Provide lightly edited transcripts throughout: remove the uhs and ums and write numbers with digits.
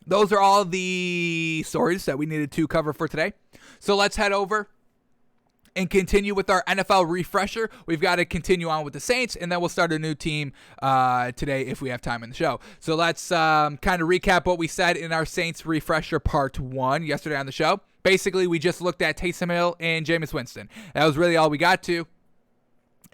those are all the stories that we needed to cover for today. So let's head over and continue with our NFL refresher. We've got to continue on with the Saints, and then we'll start a new team today if we have time in the show. So let's kind of recap what we said in our Saints refresher part 1 yesterday on the show. Basically, we just looked at Taysom Hill and Jameis Winston. That was really all we got to.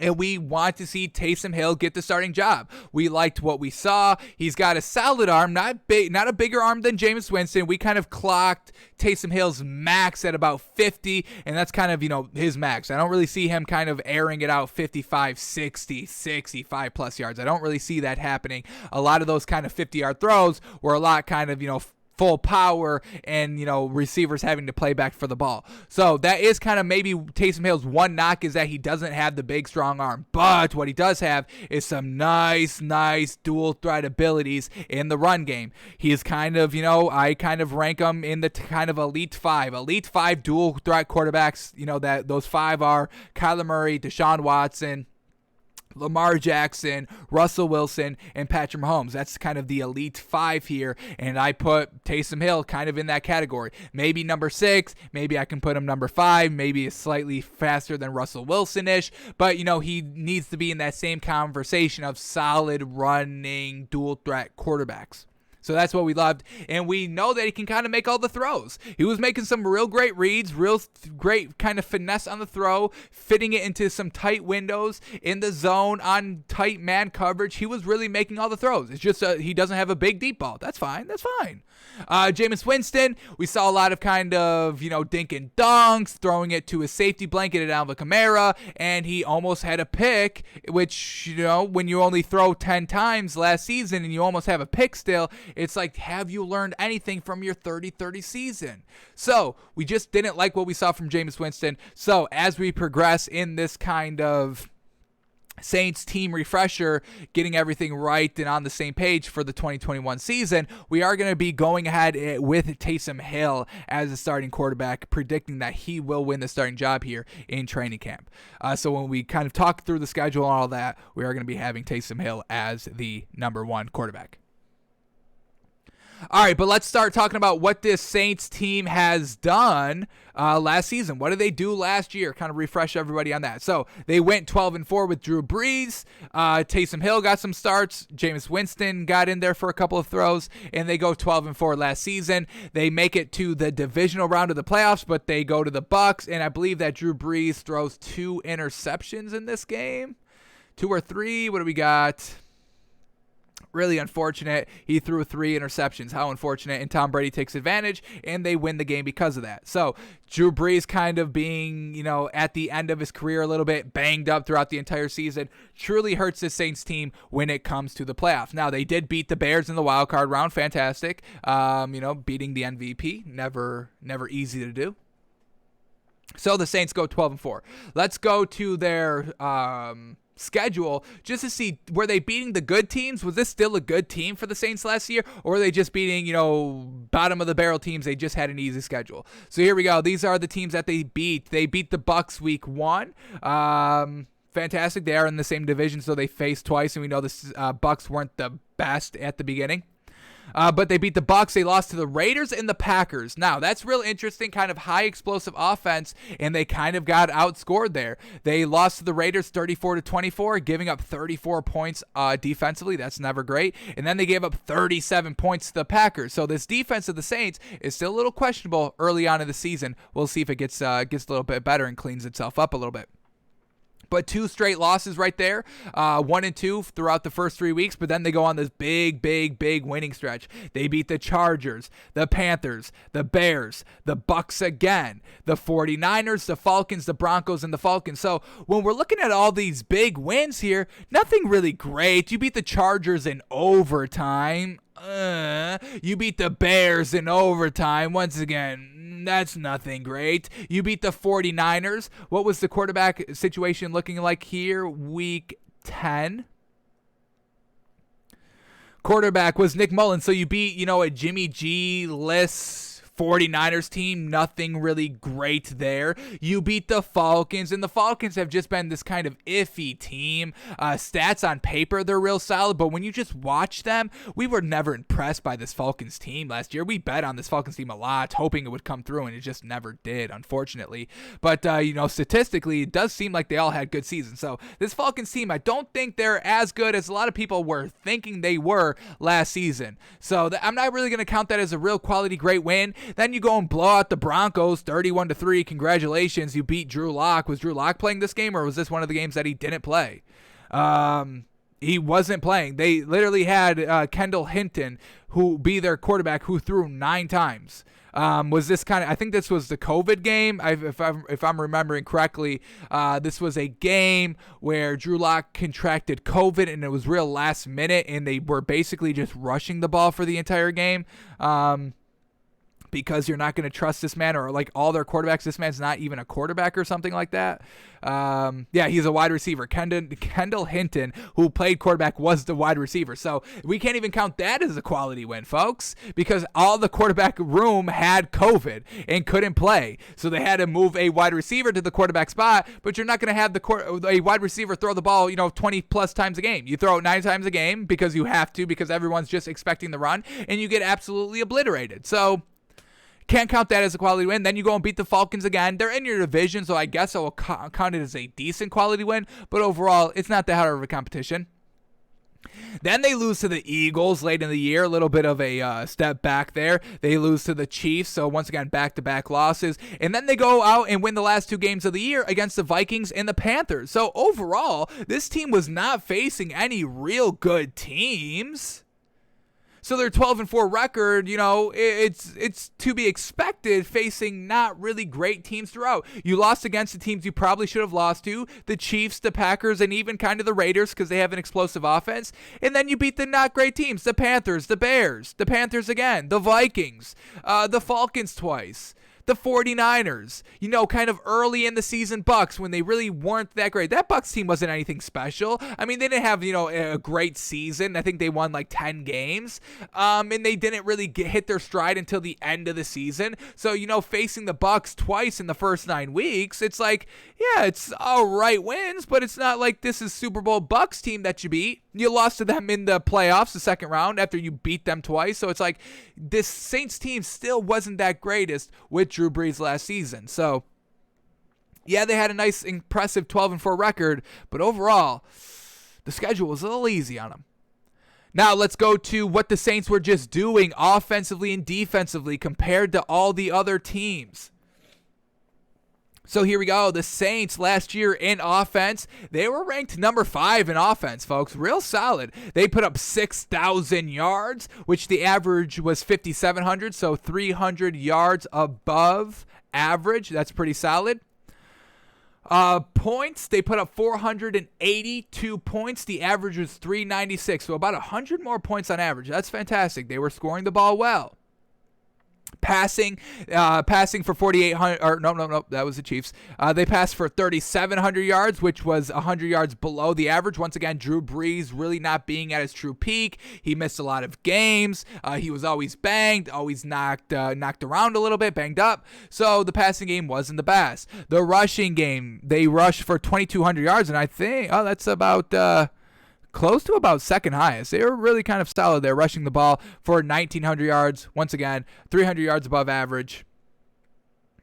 And we want to see Taysom Hill get the starting job. We liked what we saw. He's got a solid arm, not a bigger arm than Jameis Winston. We kind of clocked Taysom Hill's max at about 50, and that's kind of, his max. I don't really see him kind of airing it out 55, 60, 65 plus yards. I don't really see that happening. A lot of those kind of 50-yard throws were a lot kind of, full power and, receivers having to play back for the ball. So that is kind of maybe Taysom Hill's one knock, is that he doesn't have the big, strong arm. But what he does have is some nice dual threat abilities in the run game. He is kind of, I kind of rank him in the kind of elite five dual threat quarterbacks. That those 5 are Kyler Murray, Deshaun Watson, Lamar Jackson, Russell Wilson, and Patrick Mahomes. That's kind of the elite 5 here, and I put Taysom Hill kind of in that category. Maybe number 6, maybe I can put him number 5, maybe slightly faster than Russell Wilson-ish, but, he needs to be in that same conversation of solid running dual threat quarterbacks. So that's what we loved, and we know that he can kind of make all the throws. He was making some real great reads, real great kind of finesse on the throw, fitting it into some tight windows in the zone on tight man coverage. He was really making all the throws. It's just he doesn't have a big deep ball. That's fine. Jameis Winston, we saw a lot of kind of, dink and dunks, throwing it to his safety blanket at Alvin Kamara, and he almost had a pick, which, when you only throw 10 times last season and you almost have a pick still, it's like, have you learned anything from your 30-30 season? So we just didn't like what we saw from Jameis Winston. So as we progress in this kind of Saints team refresher, getting everything right and on the same page for the 2021 season, we are going to be going ahead with Taysom Hill as a starting quarterback, predicting that he will win the starting job here in training camp. So when we kind of talk through the schedule and all that, we are going to be having Taysom Hill as the number 1 quarterback. All right, but let's start talking about what this Saints team has done last season. What did they do last year? Kind of refresh everybody on that. So they went 12-4 with Drew Brees. Taysom Hill got some starts. Jameis Winston got in there for a couple of throws, and they go 12-4 last season. They make it to the divisional round of the playoffs, but they go to the Bucs, and I believe that Drew Brees throws 2 interceptions in this game. 2 or 3. What do we got? Really unfortunate. He threw 3 interceptions. How unfortunate. And Tom Brady takes advantage, and they win the game because of that. So Drew Brees kind of being, at the end of his career a little bit banged up throughout the entire season truly hurts this Saints team when it comes to the playoffs. Now, they did beat the Bears in the wild card round. Fantastic. Beating the MVP. Never easy to do. So the Saints go 12-4. Let's go to their schedule just to see, were they beating the good teams? Was this still a good team for the Saints last year, or were they just beating, bottom of the barrel teams? They just had an easy schedule. So here we go. These are the teams that they beat. They beat the Bucs week 1. Fantastic. They are in the same division, so they faced twice, and we know the Bucs weren't the best at the beginning. But they beat the Bucs. They lost to the Raiders and the Packers. Now, that's real interesting, kind of high explosive offense, and they kind of got outscored there. They lost to the Raiders 34-24, giving up 34 points defensively. That's never great. And then they gave up 37 points to the Packers. So this defense of the Saints is still a little questionable early on in the season. We'll see if it gets a little bit better and cleans itself up a little bit. But 2 straight losses right there, 1 and 2 throughout the first 3 weeks, but then they go on this big winning stretch. They beat the Chargers, the Panthers, the Bears, the Bucs again, the 49ers, the Falcons, the Broncos, and the Falcons. So when we're looking at all these big wins here, nothing really great. You beat the Chargers in overtime. You beat the Bears in overtime. Once again, that's nothing great. You beat the 49ers. What was the quarterback situation looking like here? Week 10. Quarterback was Nick Mullins. So you beat, a Jimmy G-less 49ers team, nothing really great there. You beat the Falcons, and the Falcons have just been this kind of iffy team. Stats on paper, they're real solid, but when you just watch them, we were never impressed by this Falcons team last year. We bet on this Falcons team a lot, hoping it would come through, and it just never did, unfortunately. But, statistically, it does seem like they all had good seasons. So this Falcons team, I don't think they're as good as a lot of people were thinking they were last season. So I'm not really going to count that as a real quality great win. Then you go and blow out the Broncos 31-3. Congratulations, you beat Drew Lock. Was Drew Lock playing this game, or was this one of the games that he didn't play? He wasn't playing. They literally had Kendall Hinton, who be their quarterback, who threw 9 times. Was this kind of? I think this was the COVID game. If I'm remembering correctly, this was a game where Drew Lock contracted COVID, and it was real last minute, and they were basically just rushing the ball for the entire game. Because you're not going to trust this man, or like all their quarterbacks, this man's not even a quarterback or something like that. He's a wide receiver. Kendall Hinton, who played quarterback, was the wide receiver. So we can't even count that as a quality win, folks, because all the quarterback room had COVID and couldn't play. So they had to move a wide receiver to the quarterback spot, but you're not going to have a wide receiver throw the ball, 20 plus times a game. You throw it 9 times a game because you have to, because everyone's just expecting the run, and you get absolutely obliterated. So can't count that as a quality win. Then you go and beat the Falcons again. They're in your division, so I guess I will count it as a decent quality win. But overall, it's not that hard of a competition. Then they lose to the Eagles late in the year, a little bit of a step back there. They lose to the Chiefs, so once again, back-to-back losses. And then they go out and win the last 2 games of the year against the Vikings and the Panthers. So overall, this team was not facing any real good teams. So their 12-4 record, it's to be expected, facing not really great teams throughout. You lost against the teams you probably should have lost to, the Chiefs, the Packers, and even kind of the Raiders, because they have an explosive offense. And then you beat the not great teams, the Panthers, the Bears, the Panthers again, the Vikings, the Falcons twice, the 49ers, kind of early in the season Bucks when they really weren't that great. That Bucks team wasn't anything special. I mean, they didn't have, a great season. I think they won like 10 games. And they didn't really hit their stride until the end of the season. So, facing the Bucks twice in the first 9 weeks, it's like, yeah, it's all right wins, but it's not like this is Super Bowl Bucks team that you beat. You lost to them in the playoffs, the second round, after you beat them twice. So it's like this Saints team still wasn't that greatest with Drew Brees last season. So, yeah, they had a nice, impressive 12-4 record, but overall, the schedule was a little easy on them. Now, let's go to what the Saints were just doing offensively and defensively compared to all the other teams. So here we go. The Saints last year in offense, they were ranked number 5 in offense, folks. Real solid. They put up 6,000 yards, which the average was 5,700, so 300 yards above average. That's pretty solid. Points, they put up 482 points. The average was 396, so about 100 more points on average. That's fantastic. They were scoring the ball well. Passing for 4,800, or no, that was the Chiefs. They passed for 3,700 yards, which was 100 yards below the average. Once again, Drew Brees really not being at his true peak. He missed a lot of games. He was always banged, always knocked around a little bit, banged up. So the passing game wasn't the best. The rushing game, they rushed for 2,200 yards, and I think, that's about close to about second highest. They were really kind of solid there, rushing the ball for 1,900 yards. Once again, 300 yards above average.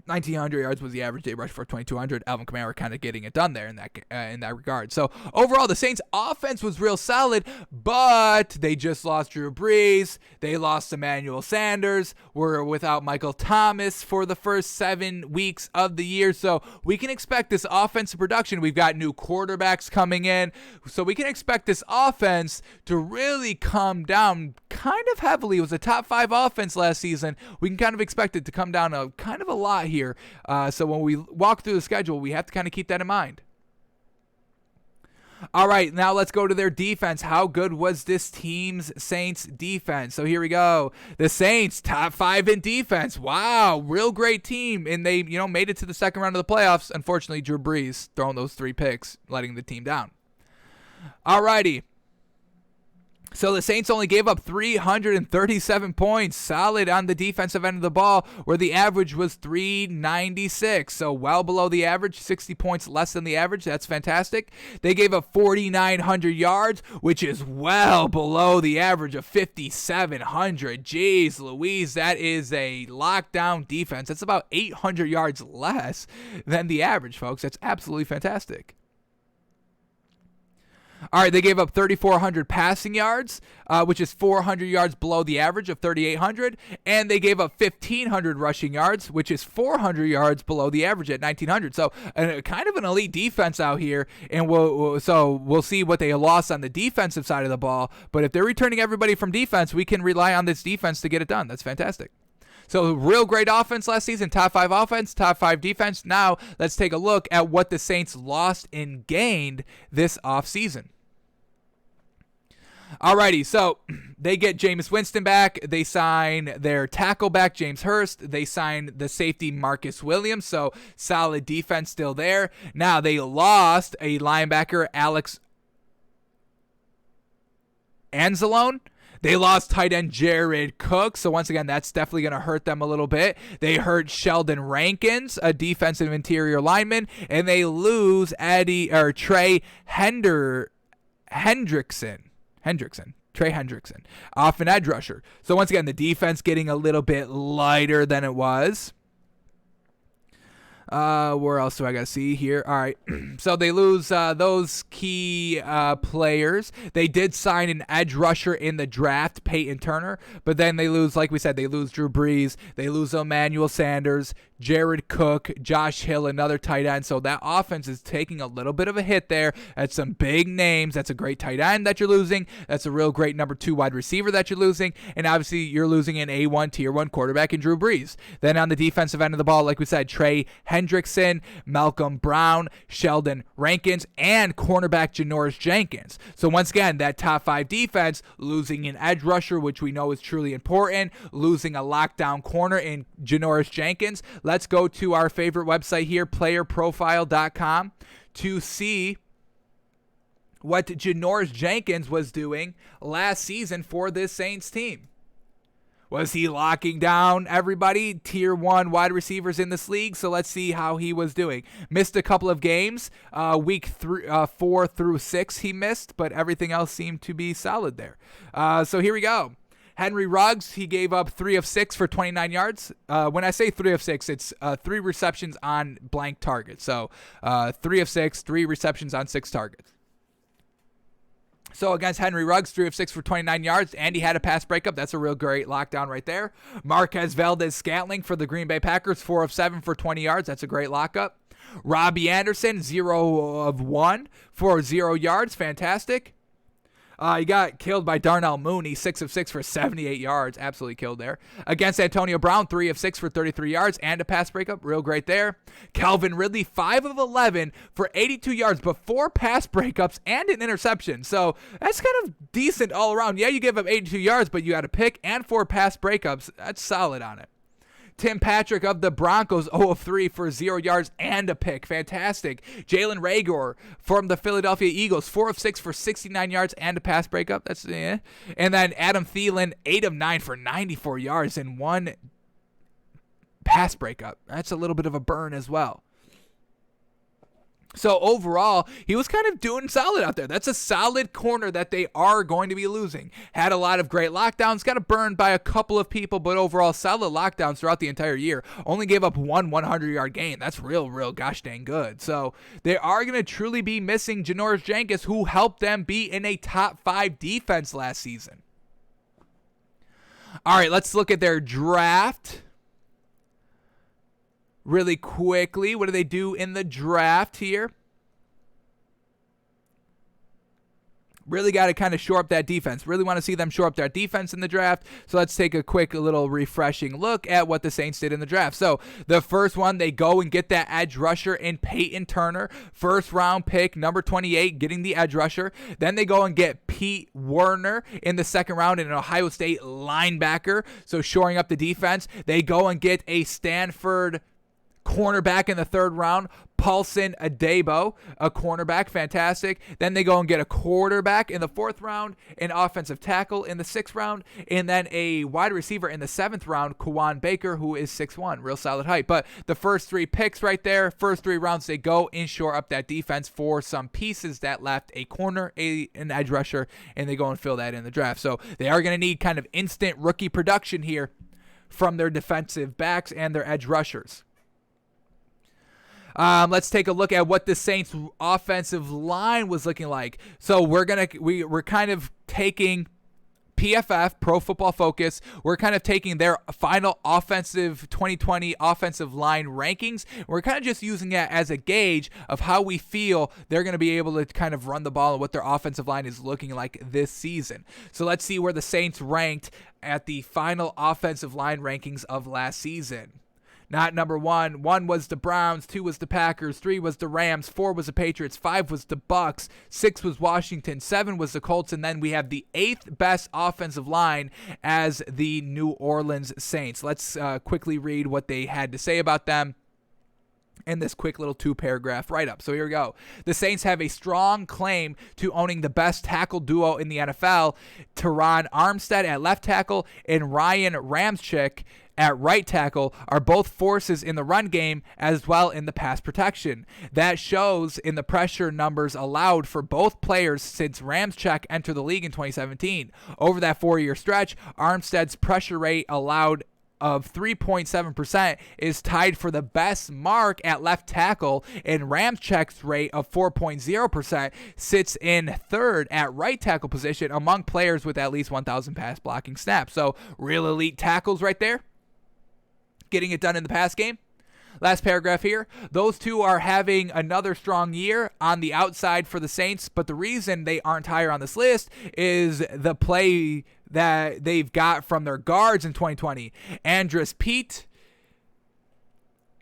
1,900 yards was the average. They rushed for 2,200. Alvin Kamara kind of getting it done there in that regard. So overall, the Saints' offense was real solid, but they just lost Drew Brees. They lost Emmanuel Sanders. We're without Michael Thomas for the first 7 weeks of the year. So we can expect this offensive production. We've got new quarterbacks coming in. So we can expect this offense to really come down kind of heavily. It was a top 5 offense last season. We can kind of expect it to come down a kind of a lot here. So when we walk through the schedule, we have to kind of keep that in mind. All right, now let's go to their defense. How good was this team's Saints defense? So here we go. The Saints, top 5 in defense. Wow, real great team. And they, made it to the second round of the playoffs. Unfortunately, Drew Brees throwing those 3 picks, letting the team down. All righty. So the Saints only gave up 337 points, solid on the defensive end of the ball, where the average was 396. So well below the average, 60 points less than the average. That's fantastic. They gave up 4,900 yards, which is well below the average of 5,700. Jeez Louise, that is a lockdown defense. That's about 800 yards less than the average, folks. That's absolutely fantastic. All right, they gave up 3,400 passing yards, which is 400 yards below the average of 3,800, and they gave up 1,500 rushing yards, which is 400 yards below the average at 1,900. So kind of an elite defense out here, and we'll see what they lost on the defensive side of the ball. But if they're returning everybody from defense, we can rely on this defense to get it done. That's fantastic. So real great offense last season, top 5 offense, top 5 defense. Now let's take a look at what the Saints lost and gained this offseason. Alrighty, so they get Jameis Winston back. They sign their tackle back, James Hurst. They sign the safety, Marcus Williams. So solid defense still there. Now they lost a linebacker, Alex Anzalone. They lost tight end Jared Cook, so once again, that's definitely going to hurt them a little bit. They hurt Sheldon Rankins, a defensive interior lineman, and they lose Trey Hendrickson, off an edge rusher. So once again, the defense getting a little bit lighter than it was. Where else do I got to see here? All right. So they lose those key players. They did sign an edge rusher in the draft, Peyton Turner, but then they lose, like we said, they lose Drew Brees. They lose Emmanuel Sanders, Jared Cook, Josh Hill, another tight end. So that offense is taking a little bit of a hit there. That's some big names. That's a great tight end that you're losing. That's a real great number 2 wide receiver that you're losing. And obviously you're losing an A1 tier 1 quarterback in Drew Brees. Then on the defensive end of the ball, like we said, Trey Hendrickson, Malcolm Brown, Sheldon Rankins, and cornerback Janoris Jenkins. So once again, that top 5 defense, losing an edge rusher, which we know is truly important, losing a lockdown corner in Janoris Jenkins. Let's go to our favorite website here, playerprofile.com, to see what Janoris Jenkins was doing last season for this Saints team. Was he locking down everybody, tier 1 wide receivers in this league? So let's see how he was doing. Missed a couple of games, week 4 through 6 he missed, but everything else seemed to be solid there. So here we go. Henry Ruggs, he gave up 3 of 6 for 29 yards. When I say 3 of 6, it's 3 receptions on blank targets. So 3 of 6, 3 receptions on 6 targets. So against Henry Ruggs, 3 of 6 for 29 yards, and he had a pass breakup. That's a real great lockdown right there. Marquez Valdes-Scantling for the Green Bay Packers, 4 of 7 for 20 yards. That's a great lockup. Robbie Anderson, 0 of 1 for 0 yards. Fantastic. He got killed by Darnell Mooney, 6 of 6 for 78 yards. Absolutely killed there. Against Antonio Brown, 3 of 6 for 33 yards and a pass breakup. Real great there. Calvin Ridley, 5 of 11 for 82 yards, but 4 pass breakups and an interception. So that's kind of decent all around. Yeah, you give up 82 yards, but you got a pick and 4 pass breakups. That's solid on it. Tim Patrick of the Broncos, 0 of 3 for 0 yards and a pick. Fantastic. Jalen Reagor from the Philadelphia Eagles, 4 of 6 for 69 yards and a pass breakup. That's And then Adam Thielen, 8 of 9 for 94 yards and 1 pass breakup. That's a little bit of a burn as well. So overall, he was kind of doing solid out there. That's a solid corner that they are going to be losing. Had a lot of great lockdowns, got burned by a couple of people, but overall solid lockdowns throughout the entire year. Only gave up 1 100-yard gain. That's real gosh dang good. So they are going to truly be missing Janoris Jenkins, who helped them be in a top 5 defense last season. All right, let's look at their draft really quickly. What do they do in the draft here? Really got to kind of shore up that defense. Really want to see them shore up their defense in the draft. So let's take a quick little refreshing look at what the Saints did in the draft. So the first one, they go and get that edge rusher in Peyton Turner. First round pick, number 28, getting the edge rusher. Then they go and get Pete Werner in the second round, an Ohio State linebacker. So shoring up the defense. They go and get a Stanford cornerback in the 3rd round, Paulson Adebo, a cornerback, fantastic. Then they go and get a quarterback in the 4th round, an offensive tackle in the 6th round, and then a wide receiver in the 7th round, Kawan Baker, who is 6'1", real solid height. But the first 3 picks right there, first 3 rounds, they go and shore up that defense for some pieces that left, a corner, an edge rusher, and they go and fill that in the draft. So they are going to need kind of instant rookie production here from their defensive backs and their edge rushers. Let's take a look at what the Saints offensive line was looking like. So we're kind of taking PFF, Pro Football Focus. We're kind of taking their final offensive 2020 offensive line rankings. We're kind of just using that as a gauge of how we feel they're going to be able to kind of run the ball and what their offensive line is looking like this season. So let's see where the Saints ranked at the final offensive line rankings of last season. Not number 1. 1 was the Browns, 2 was the Packers, 3 was the Rams, 4 was the Patriots, 5 was the Bucks, 6 was Washington, 7 was the Colts, and then we have the 8th best offensive line as the New Orleans Saints. Let's quickly read what they had to say about them in this quick little 2-paragraph write-up. So here we go. The Saints have a strong claim to owning the best tackle duo in the NFL, Teron Armstead at left tackle and Ryan Ramczyk at right tackle are both forces in the run game as well in the pass protection. That shows in the pressure numbers allowed for both players since Ramczyk entered the league in 2017. Over that 4-year stretch, Armstead's pressure rate allowed of 3.7% is tied for the best mark at left tackle, and Ramczyk's rate of 4.0% sits in 3rd at right tackle position among players with at least 1,000 pass blocking snaps. So real elite tackles right there, getting it done in the pass game. Last paragraph here. Those two are having another strong year on the outside for the Saints, but the reason they aren't higher on this list is the play that they've got from their guards in 2020. Andres Pete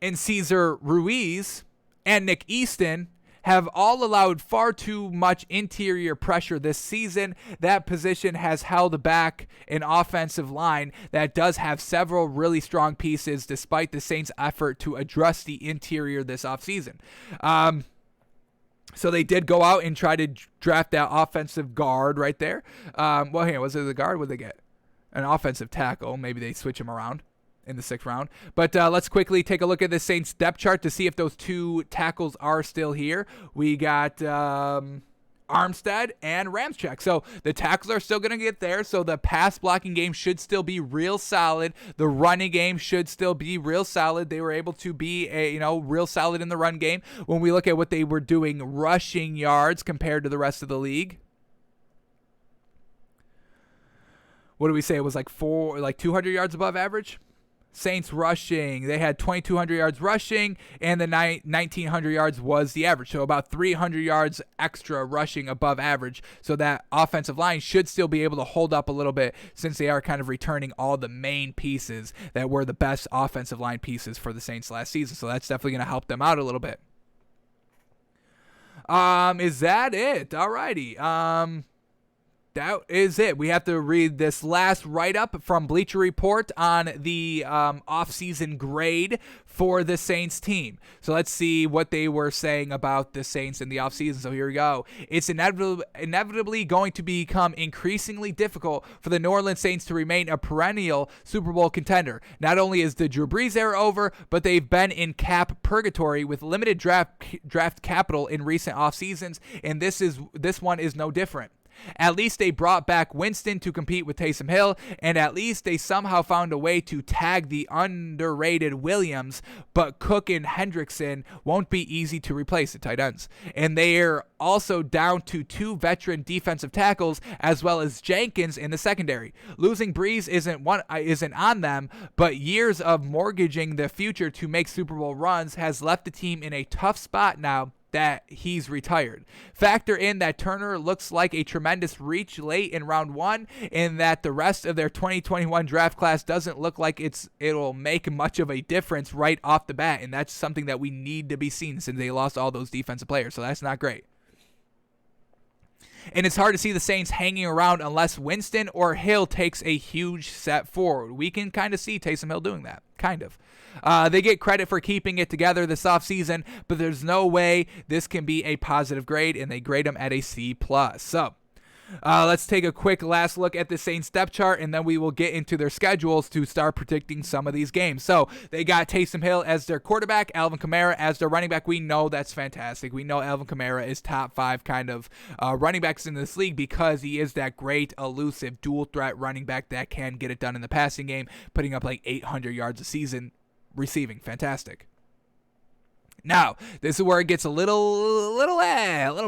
and Cesar Ruiz and Nick Easton have all allowed far too much interior pressure this season. That position has held back an offensive line that does have several really strong pieces despite the Saints' effort to address the interior this offseason. So they did go out and try to draft that offensive guard right there. Well, here, was it the guard? What did they get? An offensive tackle. Maybe they switch him around in the 6th round. But let's quickly take a look at the Saints depth chart to see if those 2 tackles are still here. We got Armstead and Ramczyk. So the tackles are still going to get there. So the pass blocking game should still be real solid. The running game should still be real solid. They were able to be real solid in the run game. When we look at what they were doing rushing yards compared to the rest of the league, what do we say? It was like 200 yards above average. Saints rushing, they had 2,200 yards rushing, and the 1,900 yards was the average. So about 300 yards extra rushing above average. So that offensive line should still be able to hold up a little bit since they are kind of returning all the main pieces that were the best offensive line pieces for the Saints last season. So that's definitely going to help them out a little bit. Is that it? Alrighty. That is it. We have to read this last write-up from Bleacher Report on the offseason grade for the Saints team. So let's see what they were saying about the Saints in the offseason. So here we go. It's inevitably going to become increasingly difficult for the New Orleans Saints to remain a perennial Super Bowl contender. Not only is the Drew Brees era over, but they've been in cap purgatory with limited draft capital in recent off seasons, and this one is no different. At least they brought back Winston to compete with Taysom Hill, and at least they somehow found a way to tag the underrated Williams, but Cook and Hendrickson won't be easy to replace at tight ends. And they're also down to 2 veteran defensive tackles as well as Jenkins in the secondary. Losing Brees isn't on them, but years of mortgaging the future to make Super Bowl runs has left the team in a tough spot now that he's retired. Factor in that Turner looks like a tremendous reach late in round 1, and that the rest of their 2021 draft class doesn't look like it'll make much of a difference right off the bat, and that's something that we need to be seen since they lost all those defensive players, so that's not great. And it's hard to see the Saints hanging around unless Winston or Hill takes a huge step forward. We can kind of see Taysom Hill doing that, kind of. They get credit for keeping it together this offseason, but there's no way this can be a positive grade, and they grade him at a C+. So let's take a quick last look at the Saints depth chart, and then we will get into their schedules to start predicting some of these games. So they got Taysom Hill as their quarterback, Alvin Kamara as their running back. We know that's fantastic. We know Alvin Kamara is top 5 kind of running backs in this league because he is that great, elusive, dual threat running back that can get it done in the passing game, putting up like 800 yards a season receiving. Fantastic. Now, this is where it gets a little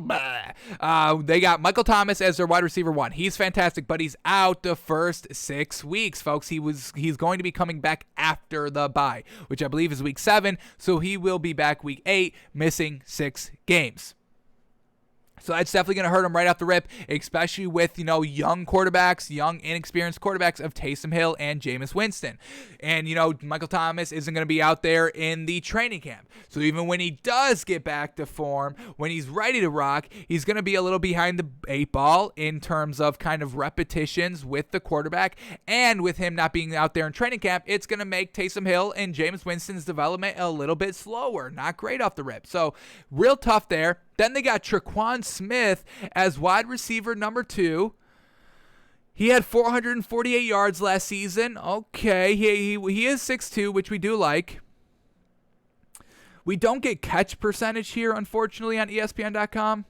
blah. They got Michael Thomas as their wide receiver 1. He's fantastic, but he's out the first 6 weeks, folks. He's going to be coming back after the bye, which I believe is week 7, so he will be back week 8, missing 6 games. So that's definitely going to hurt him right off the rip, especially with, young quarterbacks, young, inexperienced quarterbacks of Taysom Hill and Jameis Winston. And, Michael Thomas isn't going to be out there in the training camp. So even when he does get back to form, when he's ready to rock, he's going to be a little behind the 8 ball in terms of kind of repetitions with the quarterback. And with him not being out there in training camp, it's going to make Taysom Hill and Jameis Winston's development a little bit slower. Not great off the rip. So real tough there. Then they got Tre'Quan Smith as wide receiver number 2. He had 448 yards last season. Okay, he is 6'2", which we do like. We don't get catch percentage here, unfortunately, on ESPN.com.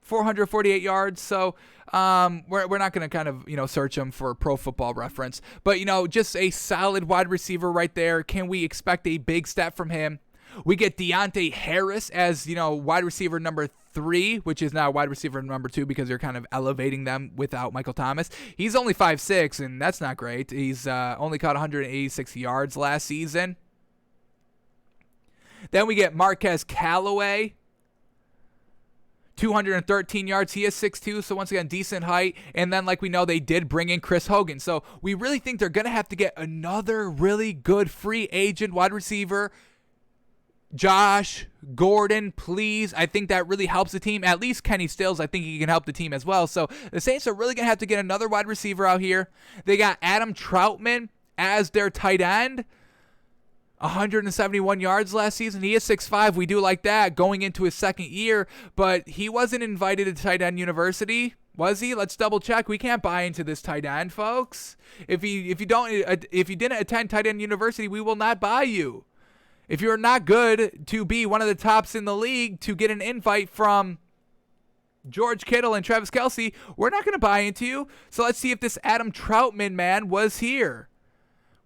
448 yards, so we're not going to kind of, search him for Pro Football Reference. But, just a solid wide receiver right there. Can we expect a big step from him? We get Deontay Harris as, wide receiver number 3, which is now wide receiver number 2 because they're kind of elevating them without Michael Thomas. He's only 5'6", and that's not great. He's only caught 186 yards last season. Then we get Marquez Callaway, 213 yards. He is 6'2", so once again, decent height. And then, like we know, they did bring in Chris Hogan. So we really think they're going to have to get another really good free agent wide receiver. Josh Gordon, please. I think that really helps the team. At least Kenny Stills, I think he can help the team as well. So the Saints are really going to have to get another wide receiver out here. They got Adam Troutman as their tight end. 171 yards last season. He is 6'5". We do like that going into his second year, but he wasn't invited to tight end university. Was he? Let's double check. We can't buy into this tight end, folks. If you didn't attend tight end university, we will not buy you. If you're not good to be one of the tops in the league to get an invite from George Kittle and Travis Kelce, we're not going to buy into you. So let's see if this Adam Troutman man was here.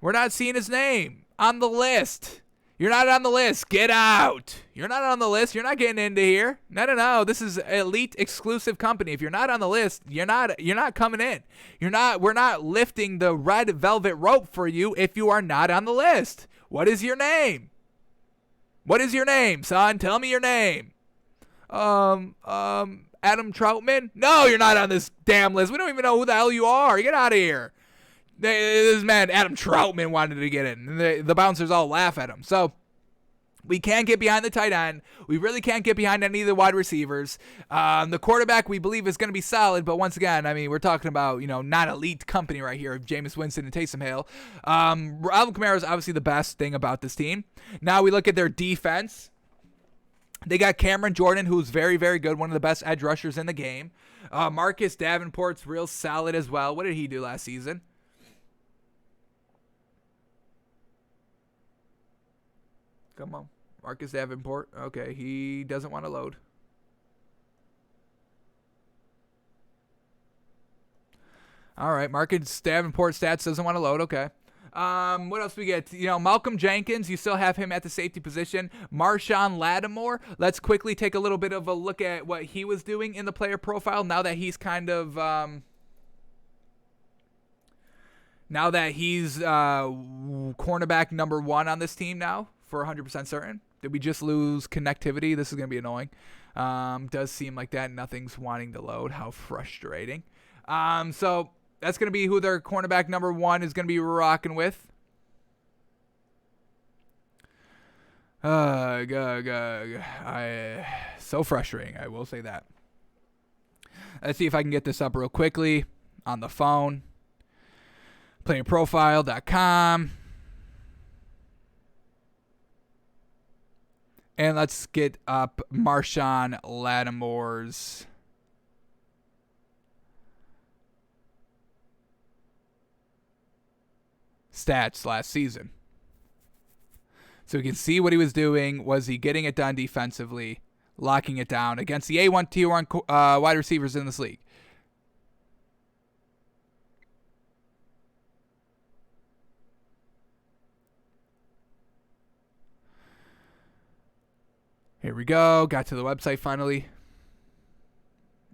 We're not seeing his name on the list. You're not on the list. Get out. You're not on the list. You're not getting into here. No. This is elite exclusive company. If you're not on the list, you're not coming in. We're not lifting the red velvet rope for you if you are not on the list. What is your name? What is your name, son? Tell me your name. Adam Troutman? No, you're not on this damn list. We don't even know who the hell you are. Get out of here. This man, Adam Troutman, wanted to get in. The bouncers all laugh at him. So we can't get behind the tight end. We really can't get behind any of the wide receivers. The quarterback we believe is going to be solid, but once again, we're talking about, not elite company right here of Jameis Winston and Taysom Hill. Alvin Kamara is obviously the best thing about this team. Now we look at their defense. They got Cameron Jordan, who's very, very good, one of the best edge rushers in the game. Marcus Davenport's real solid as well. What did he do last season? Come on. Marcus Davenport. Okay, he doesn't want to load. All right, Marcus Davenport stats doesn't want to load. Okay. What else we get? Malcolm Jenkins, you still have him at the safety position. Marshawn Lattimore. Let's quickly take a little bit of a look at what he was doing in the player profile now that he's kind of cornerback number 1 on this team now. For 100% certain. Did we just lose connectivity? This is going to be annoying. Does seem like that. Nothing's wanting to load. How frustrating. So that's going to be who their cornerback number 1 is going to be rocking with. So frustrating. I will say that. Let's see if I can get this up real quickly on the phone. Playerprofile.com. And let's get up Marshon Lattimore's stats last season. So we can see what he was doing. Was he getting it done defensively, locking it down against the A1 Tier 1 wide receivers in this league? Here we go. Got to the website finally.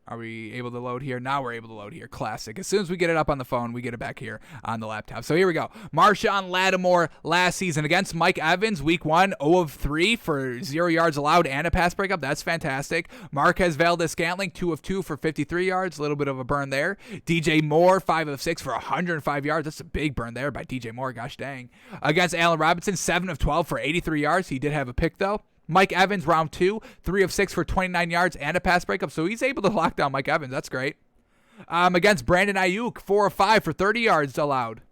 Are we able to load here? Now we're able to load here. Classic. As soon as we get it up on the phone, we get it back here on the laptop. So here we go. Marshon Lattimore last season against Mike Evans, week 1, 0 of 3 for 0 yards allowed and a pass breakup. That's fantastic. Marquez Valdes-Scantling, 2 of 2 for 53 yards. A little bit of a burn there. DJ Moore, 5 of 6 for 105 yards. That's a big burn there by DJ Moore. Gosh dang. Against Allen Robinson, 7 of 12 for 83 yards. He did have a pick, though. Mike Evans, round 2, 3 of 6 for 29 yards and a pass breakup. So he's able to lock down Mike Evans. That's great. Against Brandon Ayuk, 4 of 5 for 30 yards allowed.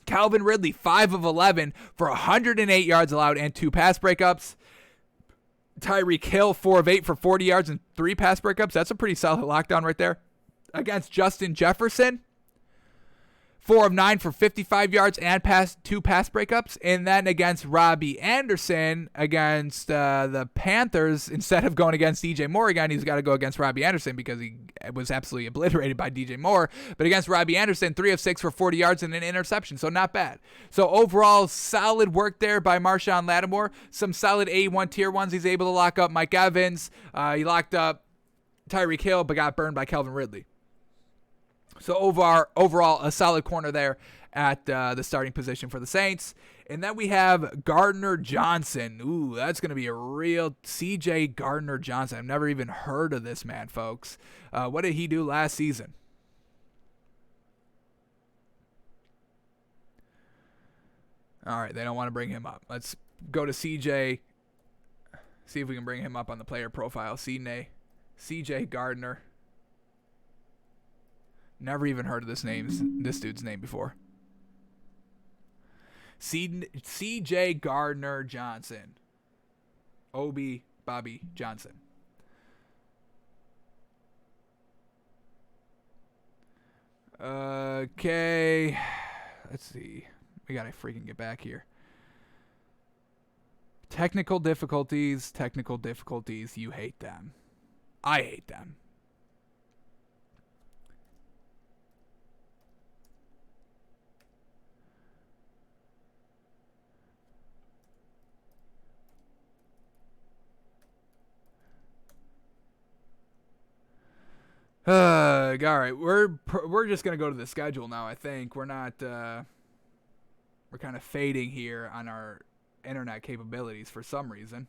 Calvin Ridley, 5 of 11 for 108 yards allowed and 2 pass breakups. Tyreek Hill, 4 of 8 for 40 yards and 3 pass breakups. That's a pretty solid lockdown right there. Against Justin Jefferson, 4 of 9 for 55 yards and 2 pass breakups. And then against Robbie Anderson, against the Panthers, instead of going against DJ Moore again, he's got to go against Robbie Anderson because he was absolutely obliterated by DJ Moore. But against Robbie Anderson, 3 of 6 for 40 yards and an interception. So not bad. So overall, solid work there by Marshon Lattimore. Some solid A1 tier ones. He's able to lock up Mike Evans. He locked up Tyreek Hill, but got burned by Calvin Ridley. So overall, a solid corner there at the starting position for the Saints. And then we have Gardner Johnson. Ooh, that's going to be a real C.J. Gardner Johnson. I've never even heard of this man, folks. What did he do last season? All right, they don't want to bring him up. Let's go to C.J. See if we can bring him up on the player profile. C.J. Gardner. Never even heard of this dude's name before. C.J. Gardner Johnson. Obi Bobby Johnson. Okay. Let's see. We gotta freaking get back here. Technical difficulties. You hate them. I hate them. All right, we're just gonna go to the schedule now. I think we're not. We're kind of fading here on our internet capabilities for some reason.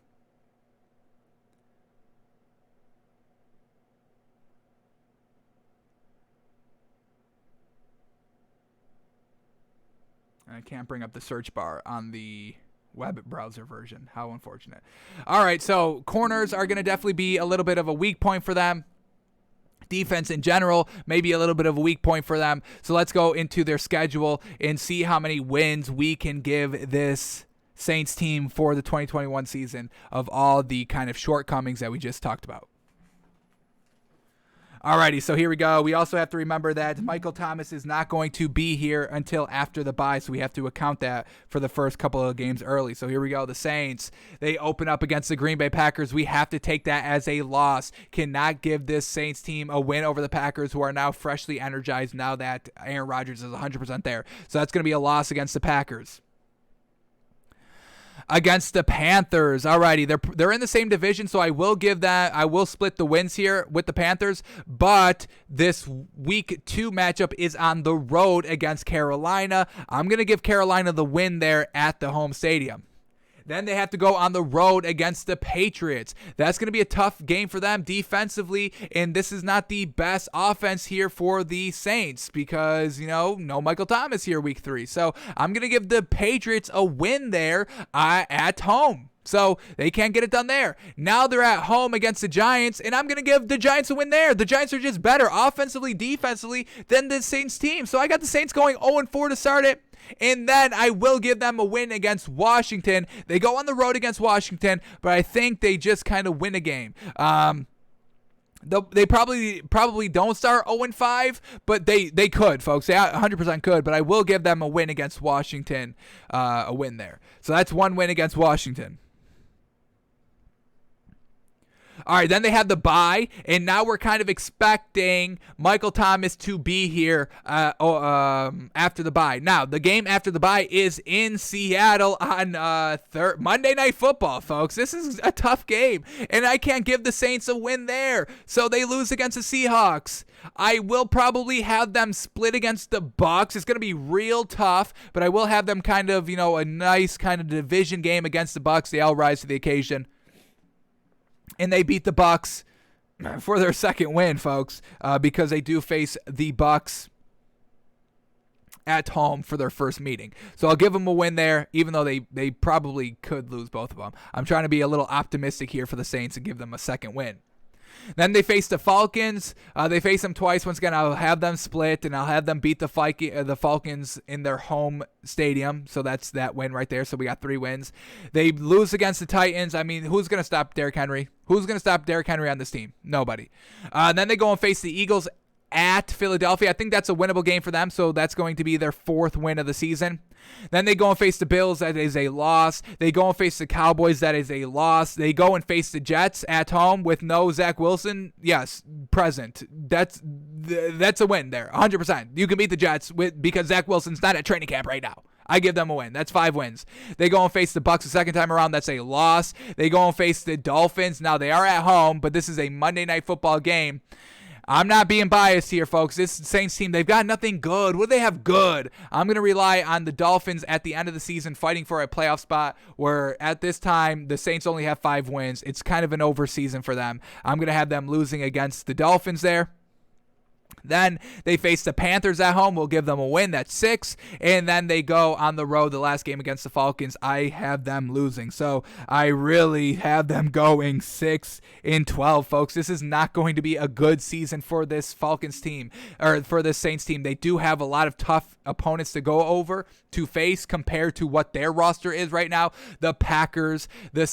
I can't bring up the search bar on the web browser version. How unfortunate. All right, so corners are gonna definitely be a little bit of a weak point for them. Defense in general, maybe a little bit of a weak point for them. So let's go into their schedule and see how many wins we can give this Saints team for the 2021 season of all the kind of shortcomings that we just talked about. Alrighty, so here we go. We also have to remember that Michael Thomas is not going to be here until after the bye, so we have to account that for the first couple of games early. So here we go. The Saints, they open up against the Green Bay Packers. We have to take that as a loss. Cannot give this Saints team a win over the Packers, who are now freshly energized now that Aaron Rodgers is 100% there. So that's going to be a loss against the Packers. Against the Panthers. Alrighty, they're in the same division, so I will split the wins here with the Panthers, but this week 2 matchup is on the road against Carolina. I'm going to give Carolina the win there at the home stadium. Then they have to go on the road against the Patriots. That's going to be a tough game for them defensively, and this is not the best offense here for the Saints because, no Michael Thomas here week 3. So I'm going to give the Patriots a win there at home. So they can't get it done there. Now they're at home against the Giants, and I'm going to give the Giants a win there. The Giants are just better offensively, defensively than the Saints team. So I got the Saints going 0-4 to start it. And then I will give them a win against Washington. They go on the road against Washington, but I think they just kind of win a game. They probably don't start 0-5, but they could, folks. They 100% could, but I will give them a win against Washington, a win there. So that's one win against Washington. All right, then they have the bye, and now we're kind of expecting Michael Thomas to be here after the bye. Now, the game after the bye is in Seattle on Monday Night Football, folks. This is a tough game, and I can't give the Saints a win there, so they lose against the Seahawks. I will probably have them split against the Bucs. It's going to be real tough, but I will have them kind of, a nice kind of division game against the Bucs. They all rise to the occasion. And they beat the Bucs for their second win, folks, because they do face the Bucs at home for their first meeting. So I'll give them a win there, even though they probably could lose both of them. I'm trying to be a little optimistic here for the Saints and give them a second win. Then they face the Falcons. They face them twice. Once again, I'll have them split, and I'll have them beat the Falcons in their home stadium. So that's that win right there. So we got 3 wins. They lose against the Titans. I mean, who's going to stop Derrick Henry? Who's going to stop Derrick Henry on this team? Nobody. Then they go and face the Eagles at Philadelphia. I think that's a winnable game for them, so that's going to be their 4th win of the season. Then they go and face the Bills. That is a loss. They go and face the Cowboys. That is a loss. They go and face the Jets at home with no Zach Wilson. Yes, present. That's a win there, 100%. You can beat the Jets because Zach Wilson's not at training camp right now. I give them a win. That's 5 wins. They go and face the Bucs the second time around. That's a loss. They go and face the Dolphins. Now, they are at home, but this is a Monday Night Football game. I'm not being biased here, folks. This Saints team, they've got nothing good. What do they have good? I'm going to rely on the Dolphins at the end of the season fighting for a playoff spot where at this time the Saints only have 5 wins. It's kind of an over season for them. I'm going to have them losing against the Dolphins there. Then they face the Panthers at home. We'll give them a win. That's 6. And then they go on the road. The last game against the Falcons, I have them losing. So I really have them going 6-12, folks. This is not going to be a good season for this Falcons team, or for this Saints team. They do have a lot of tough opponents to go over, to face, compared to what their roster is right now. The Packers, the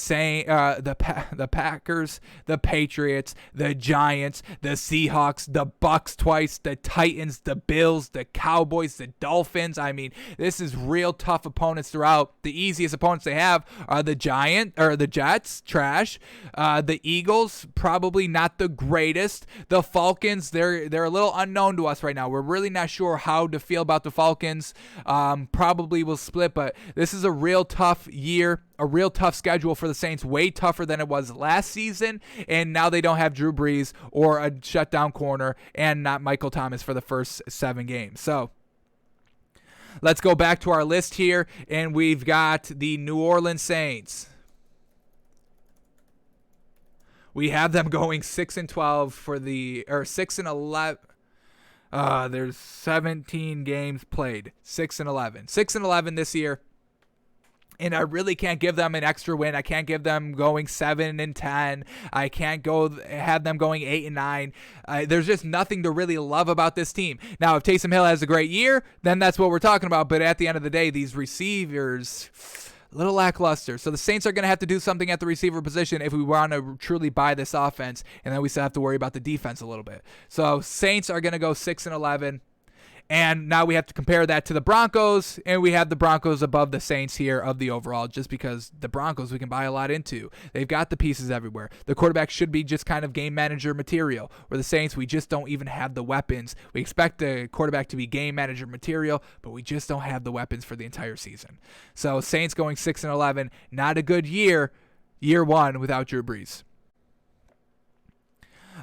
Packers, the Patriots, the Giants, the Seahawks, the Bucs twice, the Titans, the Bills, the Cowboys, the Dolphins. I mean, this is real tough opponents throughout. The easiest opponents they have are the Jets, trash. The Eagles, probably not the greatest. The Falcons, they're a little unknown to us right now. We're really not sure how to feel about the Falcons. Probably will split, but this is a real tough year, a real tough schedule for the Saints, way tougher than it was last season, and now they don't have Drew Brees or a shutdown corner and not Michael Thomas for the first 7 games. So let's go back to our list here, and we've got the New Orleans Saints. We have them going 6-12 or 6-11. There's 17 games played. 6-11. 6-11 this year. And I really can't give them an extra win. I can't give them going 7-10. I can't have them going 8-9. There's just nothing to really love about this team. Now, if Taysom Hill has a great year, then that's what we're talking about. But at the end of the day, these receivers, a little lackluster. So the Saints are going to have to do something at the receiver position if we want to truly buy this offense. And then we still have to worry about the defense a little bit. So Saints are going to go 6-11. And now we have to compare that to the Broncos, and we have the Broncos above the Saints here of the overall, just because the Broncos we can buy a lot into. They've got the pieces everywhere. The quarterback should be just kind of game manager material, where the Saints, we just don't even have the weapons. We expect the quarterback to be game manager material, but we just don't have the weapons for the entire season. So Saints going 6-11, not a good year 1 without Drew Brees.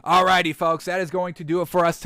Alrighty, folks, that is going to do it for us